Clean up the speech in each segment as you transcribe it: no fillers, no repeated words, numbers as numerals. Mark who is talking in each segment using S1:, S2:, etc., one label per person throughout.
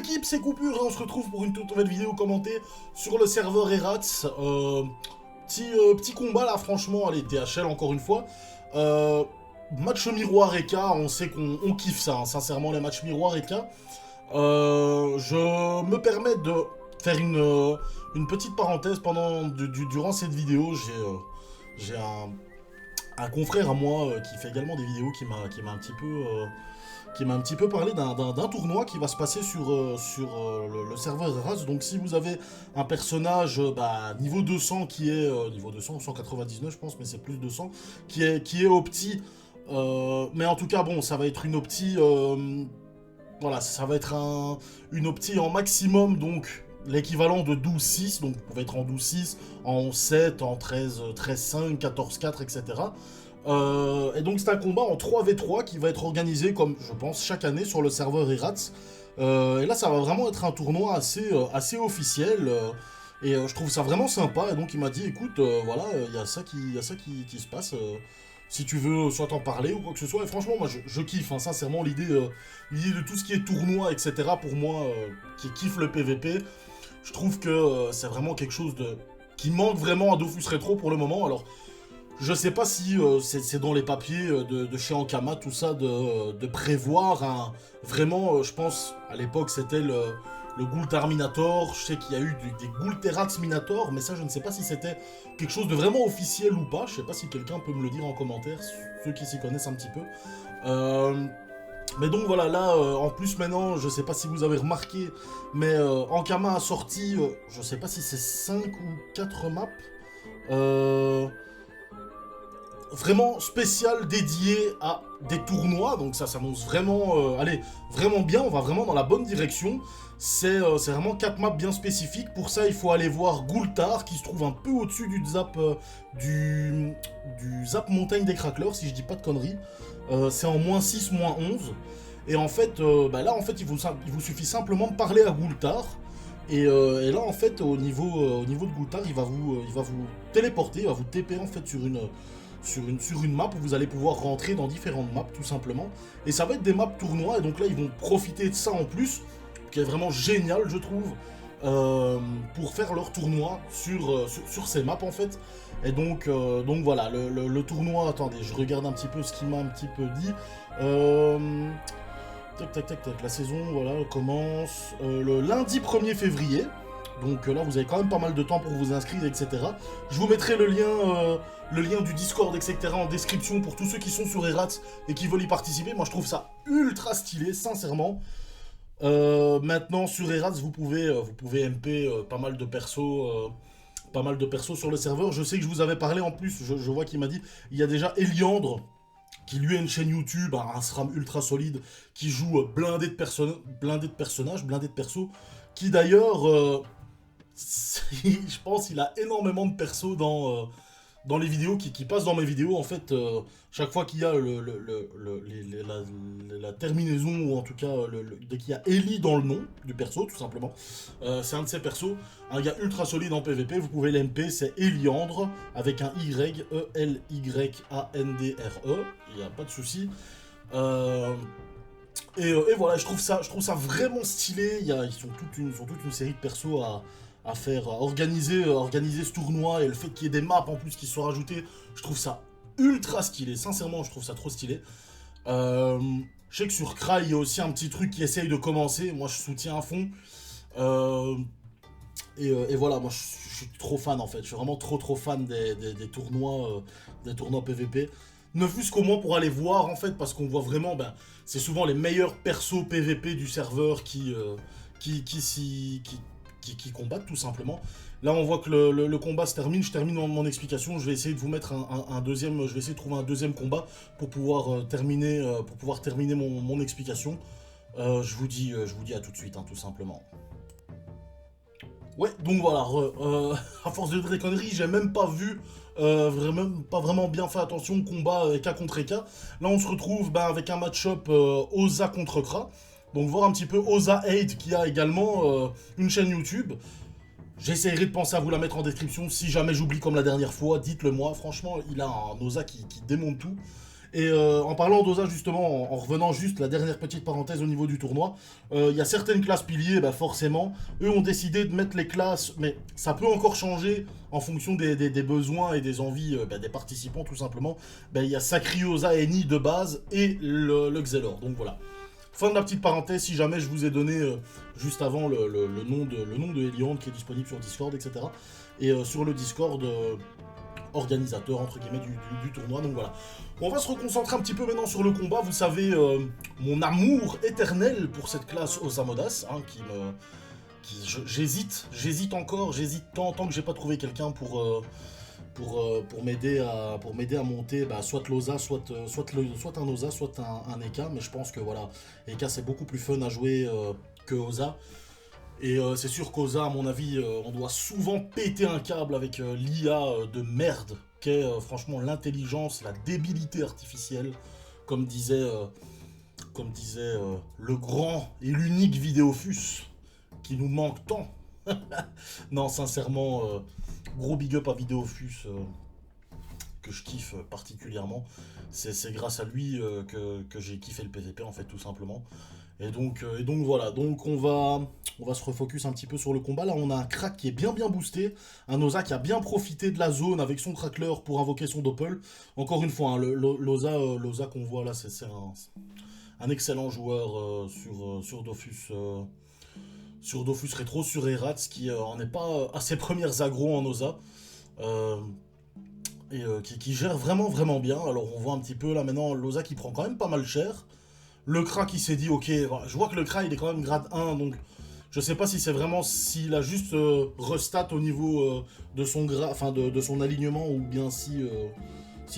S1: l'équipe, c'est Coupure, hein, on se retrouve pour une toute nouvelle vidéo commentée sur le serveur Erats. Petit combat là, franchement, allez, THL encore une fois. Match miroir EK, on sait qu'on kiffe ça, hein, sincèrement, les matchs miroir EK. Je me permets de faire une petite parenthèse durant cette vidéo. J'ai un confrère à moi qui fait également des vidéos qui m'a un petit peu parlé d'un tournoi qui va se passer sur le serveur Erats. Donc si vous avez un personnage niveau 200 qui est niveau 200 ou 199 je pense, mais c'est plus 200 qui est opti, mais en tout cas bon, ça va être une opti, voilà, ça va être une opti en maximum, donc l'équivalent de 12-6, donc vous pouvez être en 12-6, en 11-7, en 13-5, 14-4, etc. Et donc c'est un combat en 3v3 qui va être organisé, comme je pense, chaque année sur le serveur Erats. Et là ça va vraiment être un tournoi assez officiel, et je trouve ça vraiment sympa. Et donc il m'a dit, écoute, voilà, il y a ça qui se passe, si tu veux soit t'en parler ou quoi que ce soit. Et franchement moi je kiffe, hein, sincèrement, l'idée de tout ce qui est tournoi, etc. pour moi, qui kiffe le PVP. Je trouve que c'est vraiment quelque chose qui manque vraiment à Dofus Retro pour le moment. Alors je sais pas si c'est dans les papiers de chez Ankama, tout ça, de prévoir vraiment, je pense, à l'époque, c'était le Gultar Minator. Je sais qu'il y a eu des Gulterats Minator, mais ça, je ne sais pas si c'était quelque chose de vraiment officiel ou pas. Je sais pas si quelqu'un peut me le dire en commentaire, ceux qui s'y connaissent un petit peu. Mais donc voilà, là, en plus maintenant, je sais pas si vous avez remarqué, mais Ankama a sorti, je sais pas si c'est 5 ou 4 maps, vraiment spécial, dédié à des tournois. Donc ça s'annonce vraiment, allez, vraiment bien, on va vraiment dans la bonne direction. C'est vraiment 4 maps bien spécifiques. Pour ça, il faut aller voir Gultar, qui se trouve un peu au-dessus du zap, du zap montagne des cracklers, si je dis pas de conneries. C'est en -6, -11. Et en fait, là, en fait, il vous suffit simplement de parler à Gultar. Et là, en fait, au niveau de Gultar, il va vous téléporter, il va vous TP en fait sur une map où vous allez pouvoir rentrer dans différentes maps, tout simplement. Et ça va être des maps tournois, et donc là, ils vont profiter de ça en plus, qui est vraiment génial, je trouve, pour faire leur tournoi sur ces maps, en fait. Et donc voilà, le tournoi, attendez, je regarde un petit peu ce qu'il m'a un petit peu dit. Tac, la saison, voilà, elle commence le lundi 1er février. Donc là, vous avez quand même pas mal de temps pour vous inscrire, etc. Je vous mettrai le lien du Discord, etc. en description pour tous ceux qui sont sur Erats et qui veulent y participer. Moi, je trouve ça ultra stylé, sincèrement. Maintenant, sur Erats, vous pouvez MP pas mal de persos. Pas mal de persos sur le serveur. Je sais que je vous avais parlé en plus, je vois qu'il m'a dit, il y a déjà Eliandre, qui lui a une chaîne YouTube, un SRAM ultra solide, qui joue blindé de personnages, blindé de persos, qui d'ailleurs, je pense qu'il a énormément de persos dans les vidéos, qui passent dans mes vidéos. En fait, chaque fois qu'il y a la terminaison, ou en tout cas dès qu'il y a Eli dans le nom du perso, tout simplement, c'est un de ces persos, un gars ultra solide en PVP. Vous pouvez l'MP, c'est Eliandre avec un Y, Elyandre, il n'y a pas de souci. Et voilà, je trouve ça vraiment stylé. Ils sont toute une série de persos à faire, à organiser ce tournoi, et le fait qu'il y ait des maps en plus qui soient rajoutées, je trouve ça ultra stylé. Sincèrement, je trouve ça trop stylé. Je sais que sur Krai, il y a aussi un petit truc qui essaye de commencer. Moi, je soutiens à fond. Et voilà, moi, je suis trop fan, en fait. Je suis vraiment trop fan des tournois PVP. Ne fût-ce qu'au moins pour aller voir, en fait, parce qu'on voit vraiment, c'est souvent les meilleurs persos PVP du serveur qui combattent, tout simplement. Là, on voit que le combat se termine. Je termine mon explication. Je vais essayer de vous mettre un deuxième. Je vais essayer de trouver un deuxième combat pour pouvoir terminer mon explication. Je vous dis à tout de suite, hein, tout simplement. Ouais, donc voilà. À force de dire des conneries, j'ai même pas vu. Pas vraiment bien fait attention au combat Eka contre Eka. Là, on se retrouve avec un match-up Oza contre Kra. Donc voir un petit peu Oza 8 qui a également une chaîne YouTube. J'essaierai de penser à vous la mettre en description. Si jamais j'oublie comme la dernière fois, dites-le moi. Franchement, il a un Oza qui démonte tout. Et en parlant d'Osa, justement, en revenant juste la dernière petite parenthèse au niveau du tournoi, il y a certaines classes piliers, bah forcément, eux ont décidé de mettre les classes, mais ça peut encore changer en fonction des besoins et des envies bah, des participants, tout simplement. Bah, il y a Sakriosa Eni de base et le Xelor, donc voilà. Fin de la petite parenthèse, si jamais je vous ai donné juste avant le nom de Heliand qui est disponible sur Discord, etc. Et sur le Discord, organisateur entre guillemets du tournoi, donc voilà. On va se reconcentrer un petit peu maintenant sur le combat. Vous savez, mon amour éternel pour cette classe Osamodas, hein, j'hésite encore, j'hésite tant que j'ai pas trouvé quelqu'un pour m'aider à monter bah, soit l'Osa, soit un Osa, soit un Eka, mais je pense que voilà, Eka c'est beaucoup plus fun à jouer que Osa. Et c'est sûr qu'Osa, à mon avis, on doit souvent péter un câble avec l'IA de merde qu'est franchement l'intelligence, la débilité artificielle, comme disait, le grand et l'unique Vidéofus, qui nous manque tant. Non, sincèrement, gros big up à Vidéofus, que je kiffe particulièrement. C'est grâce à lui que j'ai kiffé le PVP, en fait, tout simplement. Et donc voilà, donc on va se refocus un petit peu sur le combat. Là, on a un crack qui est bien boosté. Un Oza qui a bien profité de la zone avec son crackler pour invoquer son doppel. Encore une fois, hein, l'Oza qu'on voit là, c'est un excellent joueur sur Dofus. Sur Dofus Retro, sur Erats, qui en est pas à ses premières aggros en Oza. Qui gère vraiment bien. Alors on voit un petit peu là maintenant l'Oza qui prend quand même pas mal cher. Le Kra qui s'est dit ok, je vois que le Kra il est quand même grade 1, donc je sais pas si c'est vraiment s'il a juste restat au niveau de son de son alignement, ou bien si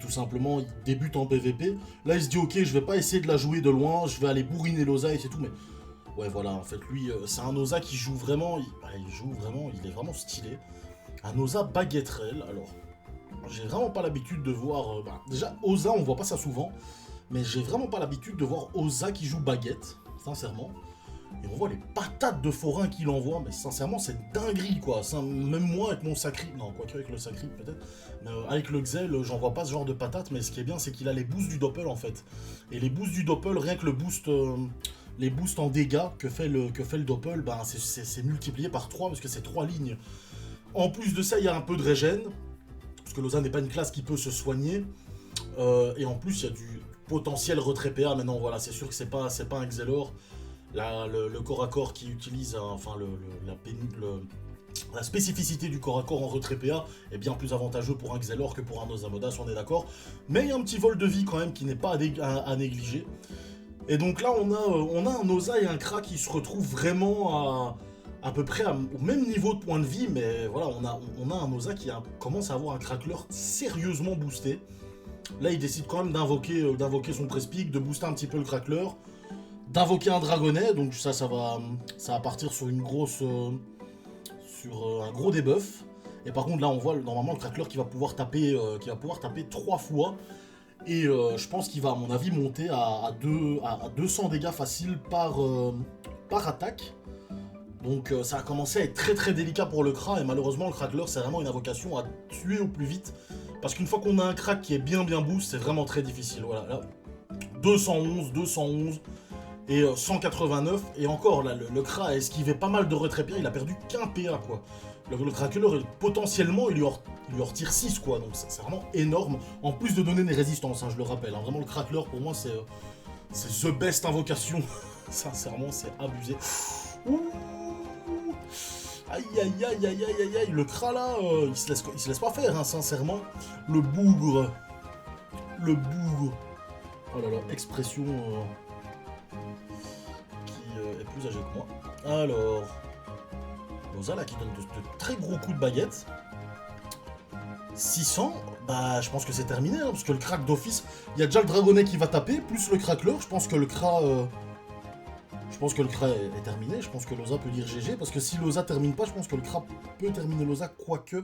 S1: tout simplement il débute en PVP. Là il se dit ok, je vais pas essayer de la jouer de loin, je vais aller bourriner l'Oza et c'est tout, mais ouais voilà, en fait lui c'est un Oza qui joue vraiment, il est vraiment stylé. Un Oza baguetterelle. Alors j'ai vraiment pas l'habitude de voir, déjà Oza on voit pas ça souvent. Mais j'ai vraiment pas l'habitude de voir Oza qui joue baguette, sincèrement. Et on voit les patates de forain qu'il envoie, mais sincèrement, c'est dinguerie, quoi. Même moi, avec mon sacri... Non, quoique avec le sacri, peut-être. Mais avec le Xel, j'en vois pas ce genre de patates, mais ce qui est bien, c'est qu'il a les boosts du doppel, en fait. Et les boosts du doppel, rien que le boost... les boosts en dégâts que fait le doppel, ben, c'est multiplié par 3, parce que c'est 3 lignes. En plus de ça, il y a un peu de régène, parce que l'Oza n'est pas une classe qui peut se soigner. Et en plus, il y a du potentiel retrait PA. Maintenant, voilà, c'est sûr que c'est pas un Xelor. Là, le corps à corps qui utilise la spécificité du corps à corps en retrait PA est bien plus avantageux pour un Xelor que pour un Osamodas, on est d'accord. Mais il y a un petit vol de vie quand même qui n'est pas à négliger. Et donc là, on a un Oza et un Kra qui se retrouvent vraiment à peu près au même niveau de point de vie. Mais voilà, on a un Oza qui commence à avoir un crackler sérieusement boosté. Là, il décide quand même d'invoquer son Prespic, de booster un petit peu le crackler, d'invoquer un dragonnet, donc ça va partir sur une grosse, sur un gros debuff. Et par contre, là, on voit normalement le crackler qui va pouvoir taper 3 fois. Et je pense qu'il va, à mon avis, monter à 200 dégâts faciles par attaque. Donc ça a commencé à être très délicat pour le Kra, et malheureusement le crackler c'est vraiment une invocation à tuer au plus vite. Parce qu'une fois qu'on a un crack qui est bien boost, c'est vraiment très difficile. Voilà, là, 211 et 189. Et encore, là, le Kra a esquivé pas mal de retrait PA, il a perdu qu'un PA, quoi. Le crackler, potentiellement, il lui en retire 6, quoi. Donc c'est vraiment énorme. En plus de donner des résistances, hein, je le rappelle. Hein. Vraiment, le crackler, pour moi, c'est the best invocation. Sincèrement, c'est abusé. Ouh. Aïe, le Kra là, il se laisse pas faire, hein, sincèrement. Le bougre. Oh là là, expression qui est plus âgée que moi. Alors, Oza là qui donne de très gros coups de baguette. 600, bah je pense que c'est terminé, hein, parce que le crack d'office, il y a déjà le dragonnet qui va taper, plus le crackler, je pense que le Kra... est terminé, je pense que l'Oza peut dire GG, parce que si l'Oza termine pas, je pense que le Kra peut terminer l'Oza, quoique,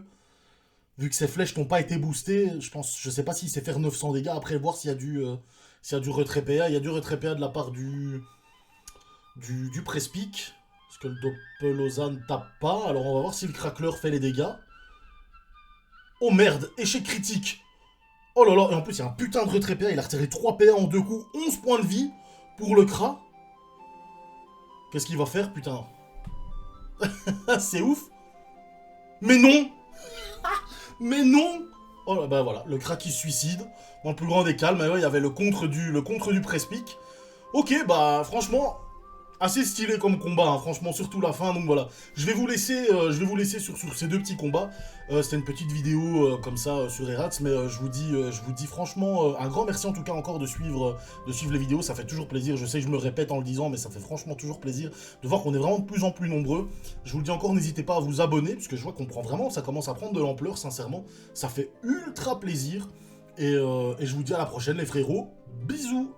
S1: vu que ses flèches n'ont pas été boostées, je sais pas s'il sait faire 900 dégâts, après voir s'il y a du retrait PA, il y a du retrait PA de la part du Prespic, parce que le Doppel Oza ne tape pas, alors on va voir si le Crackler fait les dégâts. Oh merde, échec critique. Oh là là, et en plus, il y a un putain de retrait PA. Il a retiré 3 PA en 2 coups. 11 points de vie pour le Kra. Qu'est-ce qu'il va faire, putain? C'est ouf. Mais non. Mais non. Oh là, bah voilà, le Kra qui se suicide. Dans le plus grand des calmes. Il y avait le contre du press-pick. Ok, bah franchement, assez stylé comme combat, hein, franchement, surtout la fin. Donc voilà, je vais vous laisser sur ces deux petits combats. C'était une petite vidéo comme ça sur Erats, mais je vous dis franchement un grand merci en tout cas encore de suivre les vidéos. Ça fait toujours plaisir. Je sais que je me répète en le disant, mais ça fait franchement toujours plaisir de voir qu'on est vraiment de plus en plus nombreux. Je vous le dis encore, n'hésitez pas à vous abonner, parce que je vois qu'on prend vraiment, ça commence à prendre de l'ampleur, sincèrement. Ça fait ultra plaisir. Et je vous dis à la prochaine, les frérots. Bisous.